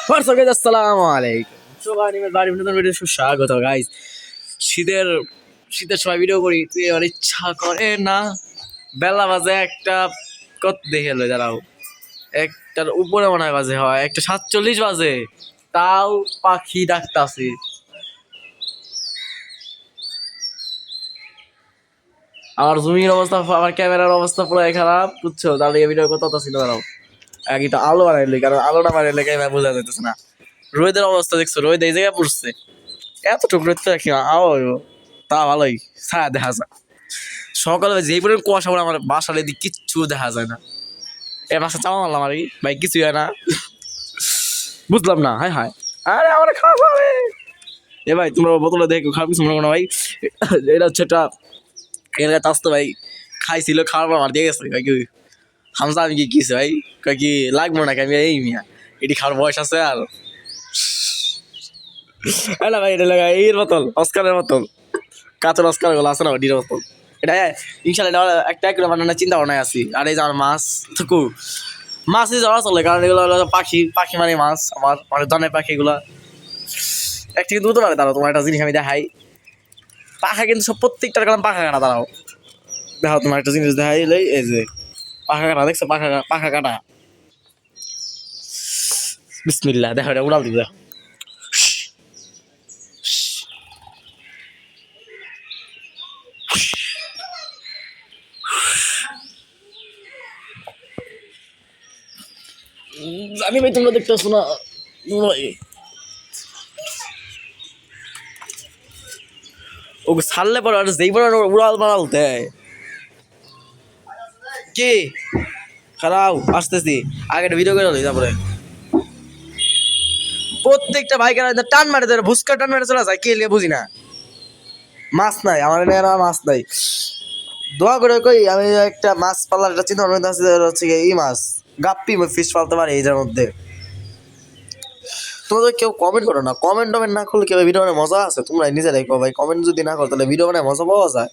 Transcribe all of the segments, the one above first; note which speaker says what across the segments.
Speaker 1: আসসালামু আলাইকুম। সুগানিমের বাড়ি নতুন ভিডিও সুস্বাগত গাইস। শীতের শীতের সময় ভিডিও করি, তুই আর ইচ্ছা করে না। বেলা বাজে একটা কত দেখে এলো দাঁড়াও, একটার উপরে মনে হয় বাজে, হয় 1:47 বাজে, তাও পাখি ডাকতাছে। আমার জুমির অবস্থা, আমার ক্যামেরার অবস্থা পুরো খারাপ, বুঝছো? তাহলে এই ভিডিও করতে ছিল। দাঁড়াও আগে একটু আলো বানাইলি, কারণ আলোটা বানাইলে ক্যামেরা বোঝা যাইতেছে না। রোদের অবস্থা দেখছো, রোদ এই জায়গায় পড়ছে, এতটুকু রোদ তো রাখি তা ভালোই ছায়া দেখা যায়। সকালে যেই পরিমাণ কুয়াশা পড়ে আমার বাসার এদিকে কিচ্ছু দেখা যায় না। এ বাসা চাপা মারলাম আর ভাই, কিছুই হয় না, বুঝলাম না। হায় হায়, আরে আমার খারাপ হবে। এ ভাই তোমরা বোতলে দেখো, খারাপ কিছু মনে করো না ভাই। এটা হচ্ছে একটা এলাকায় আসতো ভাই, খাইছিল, খাওয়ার পর আমার দিয়ে গেছে। কি হামসা আমি কি কিছে ভাই, কি লাগবো নাকি? আমি এই মিয়া এটি খাওয়ার বয়স আছে আর না ভাই, এটা লাগা এর বোতল, অস্কারের বোতল, কাঁচের অস্কার গুলো আছে না, ডির বোতল। এটা ইনশাল্লাহ একটা কিলো বানানোর চিন্তা ভাবনায় আছি। আর এই যে আমার মাছ থুকু, মাছই ধরা চলে, কারণ এগুলো হলো পাখি, পাখি মানে মাছ। আমার মানে ধরনের পাখি এগুলো একটা কিন্তু উঠতে পারে। দাঁড়াও তোমার একটা জিনিস আমি দেখাই, পাখা কিন্তু সব প্রত্যেকটার কারণ পাখা কাটা। দাঁড়াও দেখো তোমার একটা জিনিস দেখাই, এই যে পাখা কাটা, দেখছো? পাখা পাখা কাটা, বিসমিল্লাহ। দেখো এটা উড়াল দিব, দেখো। জানি ভাই তোমরা দেখতেছো না ও ছাড়লে পরে, আর যেই পরে উড়াল বাড়াল দেয়। কি খারাপ আসতেছি, আগে একটা ভিডিও করে তারপরে প্রত্যেকটা ভাইকার টান মারে ধরে, ভুসকা টান মারে চলে যায়। কে লিয়ে বুঝি না, মাছ নাই আমার এনে, আর মাছ নাই। দোয়া করে কই আমি একটা মাছ পাল্লার একটা চিন্তা ভাবনা আছে, হচ্ছে এই মাছ গাপ্পি ফিশ পালতে পারে এইটার মধ্যে। তোমাদের কেউ কমেন্ট করো না, কমেন্ট টমেন্ট না করলে কেউ ভিডিও বানায় মজা আছে? তোমরা নিজেরাই কো ভাই, কমেন্ট যদি না করো তাহলে ভিডিও বানায় মজা পাওয়া যায়?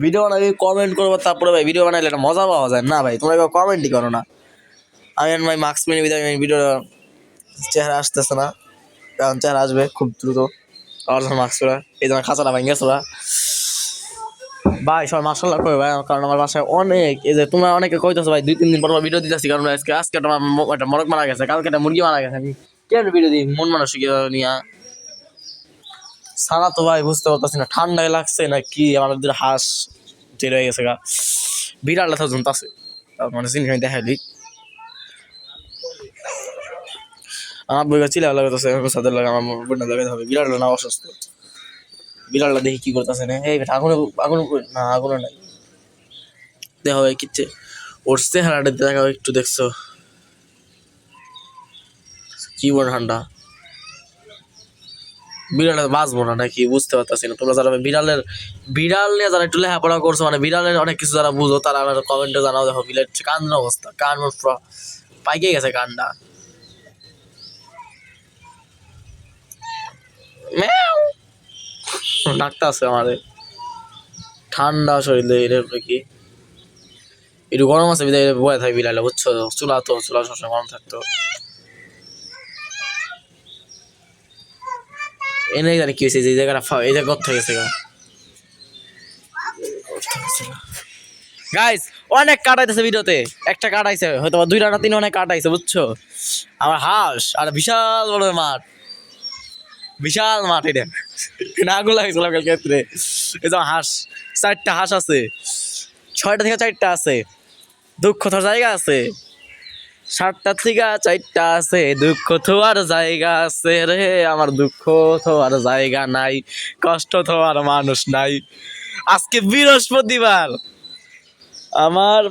Speaker 1: ভিডিও বানাবি, কমেন্ট করবো, তারপরে ভাই ভিডিও বানাইলে একটা মজা পাওয়া যায় না ভাই? তোমরা কেউ কমেন্টই করো না। আমি ভাই মাস্ক মেনে ভিডিও চেহারা আসতেছে না, কারণ চেহারা আসবে খুব দ্রুত। আর মাস্ক পরা এই তোমার খাঁচাটা ভাঙে চলা ভাই, সবাই মার্শাল্লাহ করবে ভাই, কারণ আমার বাসায় অনেক, এই যে তোমরা অনেকে কইতেছো ভাই 2-3 দিন পর ভিডিও দিতেছি, কারণ আজকে একটা মরক মারা গেছে, কালকে একটা মুরগি মারা গেছে। আমি কেন ভিডিও দিই? মন মানসিক নিয়ে সারা তো ভাই বুঝতে পারতেছি না, ঠান্ডায় লাগছে না কি, আমাদের হাঁস টের হয়ে গেছে গা, বিড়াল ব্যথা জন্ত আছে। মানে জিনিস আমি দেখাইলি আমার বই চিলা লাগাতেছে, সাদের লাগে আমার বোনটা লাগাতে হবে। বিড়ালটা না অসুস্থ, বিড়ালটা দেখি কি করতেছে না। এই আগুন আগুন না, আগুনও নাই। দেখা ভাই কিচ্ছে ওর চেহারাটা দেখা একটু, দেখছো কি বড় ঠান্ডা। বিড়ালের বাঁচবো না নাকি বুঝতে পারতেছি না। তোমরা যারা বিড়াল নিয়ে যারা একটু লেখাপড়া করছো, মানে বিড়ালের অনেক কিছু যারা বুঝো, তারা আমার কমেন্টে জানাও। দেখো বিড়াল কান্নার অবস্থা, কান পাইকে গেছে কানটা, ডাক্তার আছে আমাদের। ঠান্ডা শরীরে এর কি একটু গরম আছে, বিদায় বয়ে থাকে বিড়ালে, বুঝছো? চুলা তো চুলা সবসময় গরম থাকতো। এনে জানি কি হয়েছে, যে জায়গাটা এই জায়গা গর্ত গেছে গা। গাইস অনেক কাটাইতেছে ভিডিওতে, একটা কাটাইছে হয়তো 2টা না 3 অনেক কাটাইছে, বুঝছো? আমার হাঁস আর বিশাল বড় মাঠ, বিশাল মাঠ। এটা আগুন লাগছিল ক্ষেত্রে। এই যে হাঁস, 4টা হাঁস আছে, 6টা থেকে 4টা আছে। দুঃখ তোর জায়গা আছে, 7টা থেকে 4টা আছে। দুঃখ থোয়ার জায়গা আছে রে আমার, দুঃখ থোয়ার জায়গা নাই, কষ্ট থোয়ার মানুষ নাই। আজকে বৃহস্পতিবার, আমার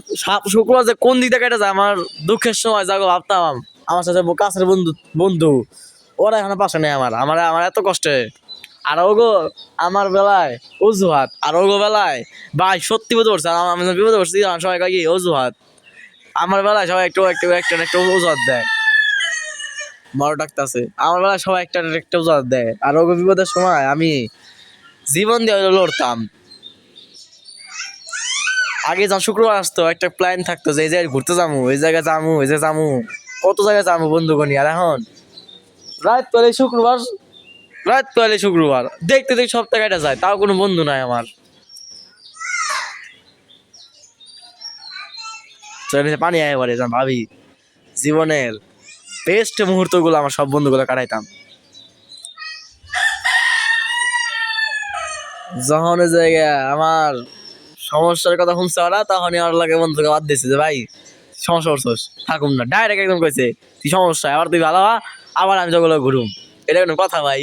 Speaker 1: শুক্রবার যে কোন দিক থেকে কেটে যায়, আমার দুঃখের সময় যাগো ভাবতাম আমার সাথে কাছের বন্ধু বন্ধু ওরা এখন পাশে নেই আমার, আমার আমার এত কষ্টে। আর ওগো আমার বেলায় অজুহাত, আর ওগো বেলায় ভাই সত্যি বিপদে পড়ছে। আমি বিপদে পড়ছি, সবাই কয় কি অজুহাত। আমার বেলায় সবাই একটু একটু একটা একটা অজুহাত দেয়, বড় ডাক্তার আমার বেলায় সবাই একটা একটা অজুহাত দেয়। আর ওগো বিপদের সময় আমি জীবন দিয়ে লড়তাম। আগে যখন শুক্রবার আসতো একটা প্ল্যান থাকতো যে এই জায়গায় ঘুরতে যাবো, এই জায়গায় যাবো, এই যে যাবো, কত জায়গায় যাবো বন্ধুকে নিয়ে। আর এখন রাত পেলে শুক্রবার, রাত পেলে শুক্রবার দেখতে দেখতে সপ্তাহে কেটে যায়, তাও কোনো বন্ধু নাই আমার। চোখের পানি আয় পড়ে, ভাবি জীবনের বেস্ট মুহূর্ত গুলো আমার সব বন্ধুগুলো কাটাইতাম। যখন ওই জায়গা আমার সমস্যার কথা শুনছে ওরা, তখনই আমার লাগে বন্ধুকে বাদ দিয়েছে যে ভাই সমস্যা করছোস থাকুম না, ডাইরেক্ট একদম কইছে তুই সমস্যা, আবার তুই ভালো হ, আবার আমি যেগুলো ঘুরুম। এটা কোনো কথা ভাই?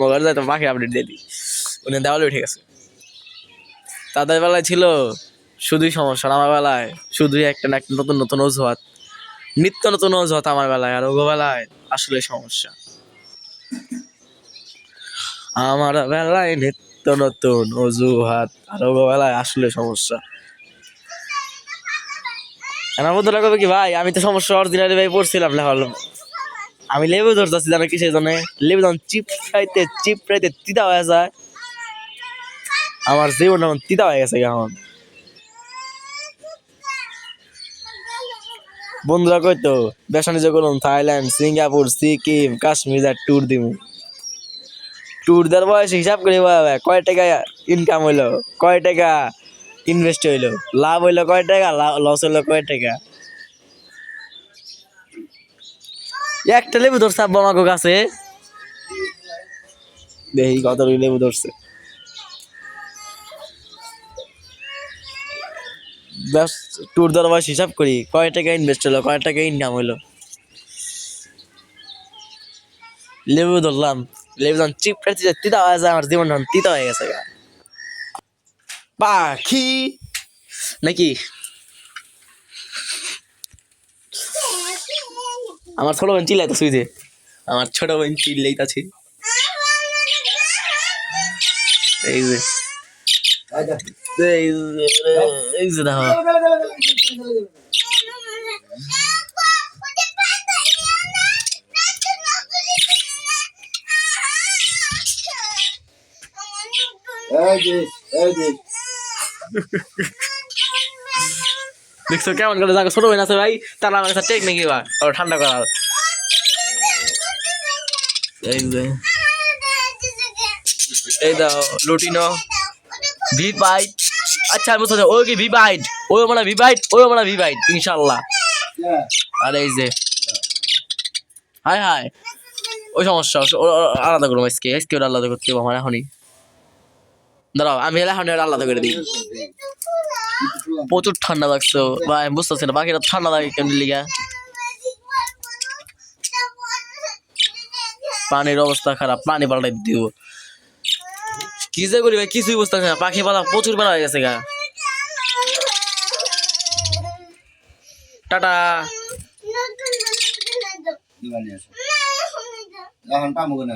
Speaker 1: মোবাইল যাই তো পাখি আপডেট দিয়ে দিই, উনি দেওয়ালে উঠে গেছে। তাদের বেলায় ছিল শুধুই সমস্যা, আমার বেলায় শুধুই একটা না একটা নতুন নতুন অজুহাত, নিত্য নতুন অজুহাত আমার বেলায়। আর ওগো বেলায় আসলে সমস্যা, আমার বেলায় নিত্য নতুন অজুহাত, আর ওগো বেলায় আসলে সমস্যা। আমার বন্ধুরা কবে কি ভাই আমি তো সমস্যা অরিজিনালি ভাই পড়ছিলাম লেখাল, আমি লেবু ধরতেছি জানো কিসের জন্য? লেবু যখন চিপ খাইতে তিতা হয়ে যায়, আমার জীবন এখন তিতা হয়ে গেছে এখন। বন্ধুরা কইতো বেসানি যে করুন থাইল্যান্ড, সিঙ্গাপুর, সিকিম, কাশ্মীর আর ট্যুর দিব। ট্যুর দেওয়ার বয়স হিসাব করি কয় টাকা ইনকাম হইলো, কয় টাকা ইনভেস্ট হইলো, লাভ হইলো কয় টাকা, লস হইলো কয় টাকা। একটা লেবু ধরছে আব্বা আমাকে কাছে, দেখি কত লেবু ধরছে। ট্যুর দেওয়ার বয়স হিসাব করি কয় টাকা ইনভেস্ট হলো, কয় টাকা ইনকাম হইলো। লেবু ধরলাম, লেবু যখন চিপ খাইতে তিতা হয়ে যায়, আমার জীবন যখন তিতা হয়ে গেছে গা। পাখি নাকি আমার ছোট বোন চিল্লাইতে শুইছে, আমার ছোট বোন চিল্লাইতাছে। এই যে এই যে দেখো দেখছো কেমন করে জায়গা ছোট বোন আছে ভাই, তার আমার কাছে টেকনিক বা ঠান্ডা করার। এই যে এই দাও লুটিনো ভি বাইট, আচ্ছা আমি বুঝতে ওই কি ভি বাইট, ওই মানে ভি বাইট, ওই মানে ভি বাইট ইনশাআল্লাহ। আর এই যে হাই হাই ওই সমস্যা আলাদা করবো, আজকে আজকে ওটা আলাদা করতে হবে আমার এখনই। দাঁড়াও আমি এখন আলাদা করে দিই। প্রচুর ঠান্ডা লাগছে ভাই, আমি বুঝতেছি না বাকিটা ঠান্ডা লাগে কেমন লিগা। পানির অবস্থা খারাপ, পানি পাল্টাই দিব। কি যে করি ভাই কিছুই বুঝতেছি না, পাখি পালা প্রচুর বেলা হয়ে গেছে গা। টাটা।
Speaker 2: এখন পাবো না।